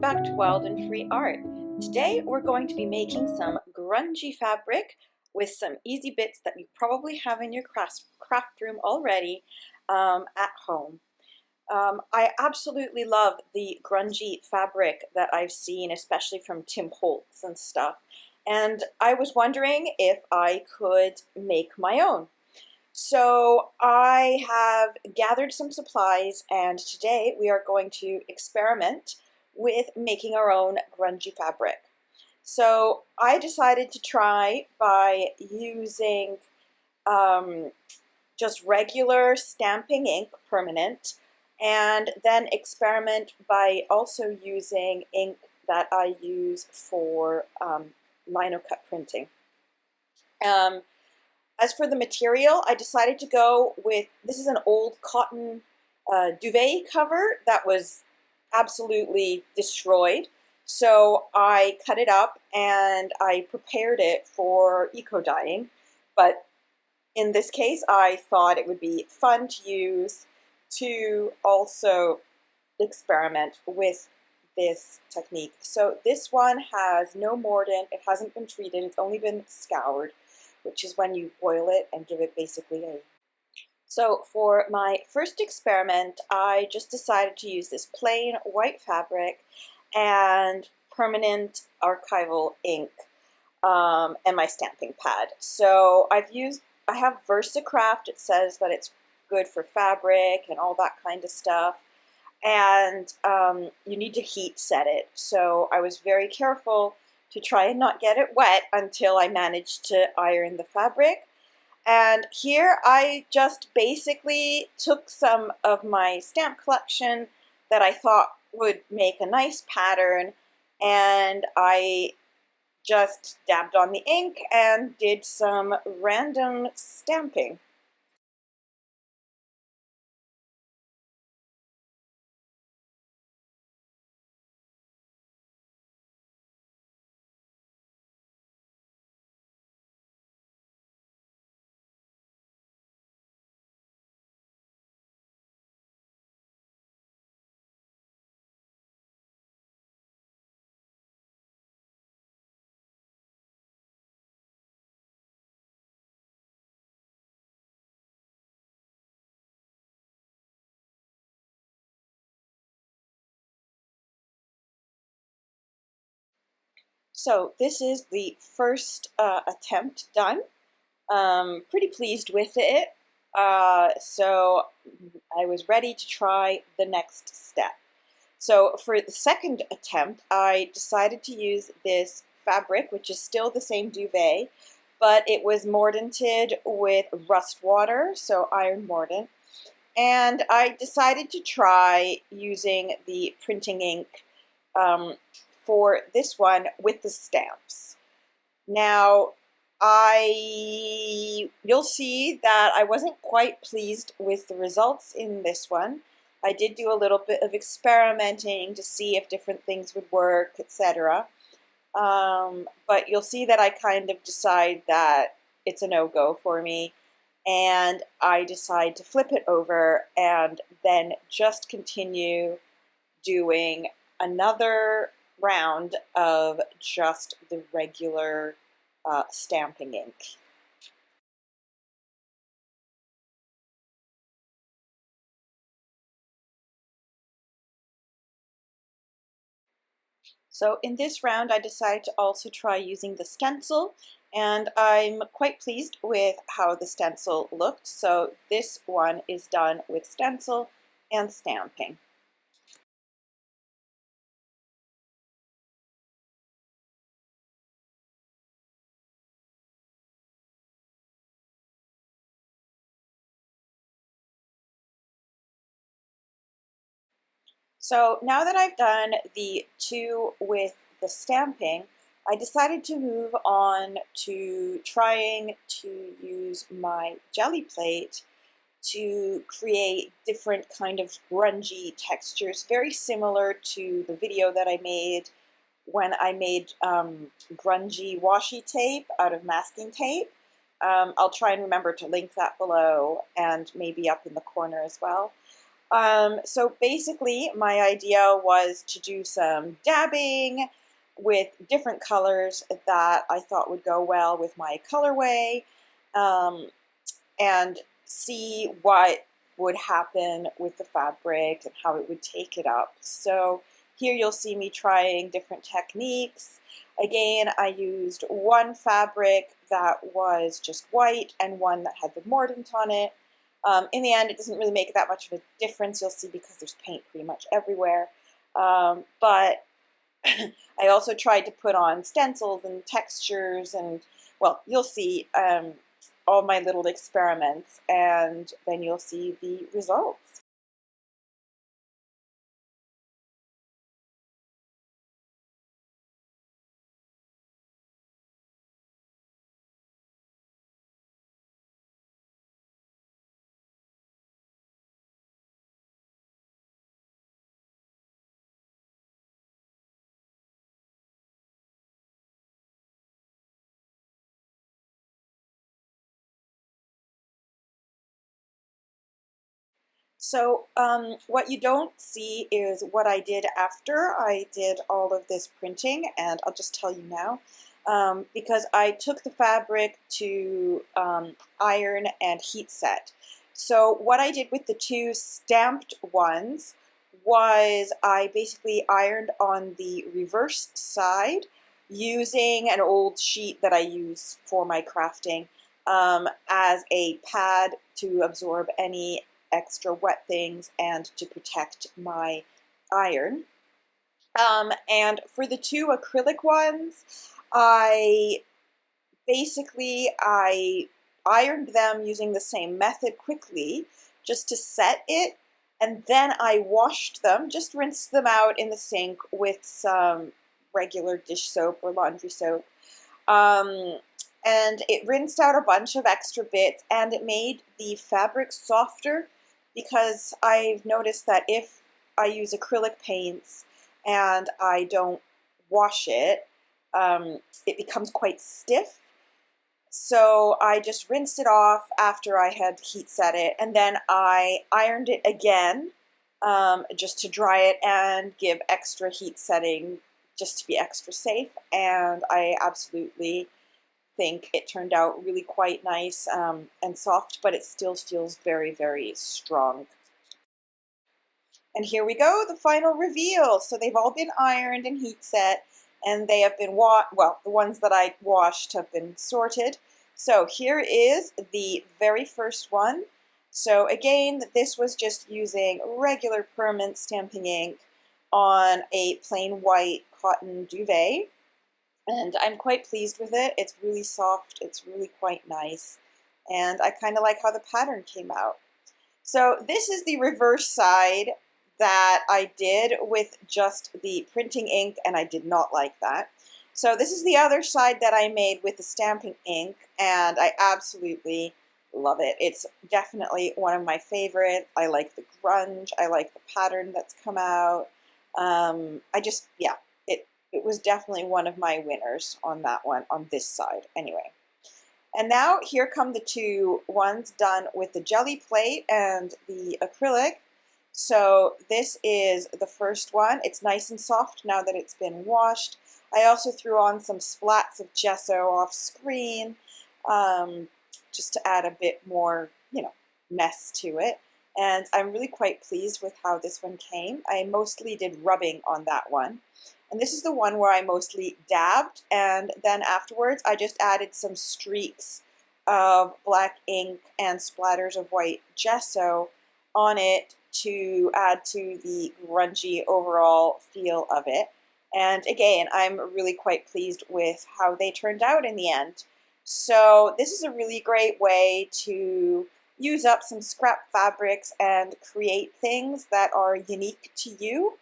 back to Wild and Free Art. Today we're going to be making some grungy fabric with some easy bits that you probably have in your craft room already at home. I absolutely love the grungy fabric that I've seen, especially from Tim Holtz and stuff. And I was wondering if I could make my own. So I have gathered some supplies, and today we are going to experiment with making our own grungy fabric. So I decided to try by using just regular stamping ink, permanent, and then experiment by also using ink that I use for lino cut printing. As for the material, I decided to go with, this is an old cotton duvet cover that was absolutely destroyed. So I cut it up and I prepared it for eco-dyeing. But in this case, I thought it would be fun to use to also experiment with this technique. So this one has no mordant, it hasn't been treated, it's only been scoured, which is when you boil it and give it basically a... So for my first experiment, I just decided to use this plain white fabric and permanent archival ink and my stamping pad. So I have VersaCraft. It says that it's good for fabric and all that kind of stuff. And you need to heat set it. So I was very careful to try and not get it wet until I managed to iron the fabric. And here I just basically took some of my stamp collection that I thought would make a nice pattern, and I just dabbed on the ink and did some random stamping. So this is the first attempt done. Pretty pleased with it. So I was ready to try the next step. So for the second attempt, I decided to use this fabric, which is still the same duvet, but it was mordanted with rust water, so iron mordant. And I decided to try using the printing ink for this one with the stamps. Now, you'll see that I wasn't quite pleased with the results in this one. I did do a little bit of experimenting to see if different things would work, etc. But you'll see that I kind of decide that it's a no-go for me, and I decide to flip it over and then just continue doing another round of just the regular stamping ink. So in this round I decided to also try using the stencil, and I'm quite pleased with how the stencil looked. So this one is done with stencil and stamping. So now that I've done the two with the stamping, I decided to move on to trying to use my jelly plate to create different kind of grungy textures, very similar to the video that I made when I made grungy washi tape out of masking tape. I'll try and remember to link that below and maybe up in the corner as well. So basically, my idea was to do some dabbing with different colors that I thought would go well with my colorway, um, and see what would happen with the fabric and how it would take it up. So here you'll see me trying different techniques. Again, I used one fabric that was just white and one that had the mordant on it. In the end, it doesn't really make that much of a difference, you'll see, because there's paint pretty much everywhere. But I also tried to put on stencils and textures and, well, you'll see all my little experiments, and then you'll see the results. So what you don't see is what I did after I did all of this printing, and I'll just tell you now. Because I took the fabric to iron and heat set. So what I did with the two stamped ones was I basically ironed on the reverse side using an old sheet that I use for my crafting as a pad to absorb any extra wet things and to protect my iron. And for the two acrylic ones, I ironed them using the same method quickly just to set it, and then I washed them, just rinsed them out in the sink with some regular dish soap or laundry soap. And it rinsed out a bunch of extra bits, and it made the fabric softer, because I've noticed that if I use acrylic paints and I don't wash it, it becomes quite stiff. So I just rinsed it off after I had heat set it, and then I ironed it again just to dry it and give extra heat setting just to be extra safe. And I absolutely think it turned out really quite nice and soft, but it still feels very, very strong. And here we go, the final reveal. So they've all been ironed and heat set, and they have been well, the ones that I washed have been sorted. So here is the very first one. So again, this was just using regular permanent stamping ink on a plain white cotton duvet. And I'm quite pleased with it. It's really soft, it's really quite nice, and I kind of like how the pattern came out. So this is the reverse side that I did with just the printing ink, and I did not like that. So this is the other side that I made with the stamping ink, and I absolutely love it. It's definitely one of my favorites. I like the grunge, I like the pattern that's come out. Yeah, it was definitely one of my winners on that one, on this side anyway. And now here come the two ones done with the jelly plate and the acrylic. So this is the first one. It's nice and soft now that it's been washed. I also threw on some splats of gesso off screen just to add a bit more, mess to it. And I'm really quite pleased with how this one came. I mostly did rubbing on that one. And this is the one where I mostly dabbed, and then afterwards I just added some streaks of black ink and splatters of white gesso on it to add to the grungy overall feel of it. And again, I'm really quite pleased with how they turned out in the end. So this is a really great way to use up some scrap fabrics and create things that are unique to you.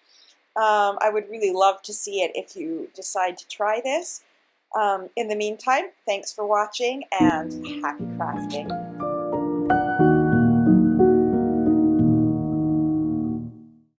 I would really love to see it if you decide to try this. In the meantime, thanks for watching and happy crafting.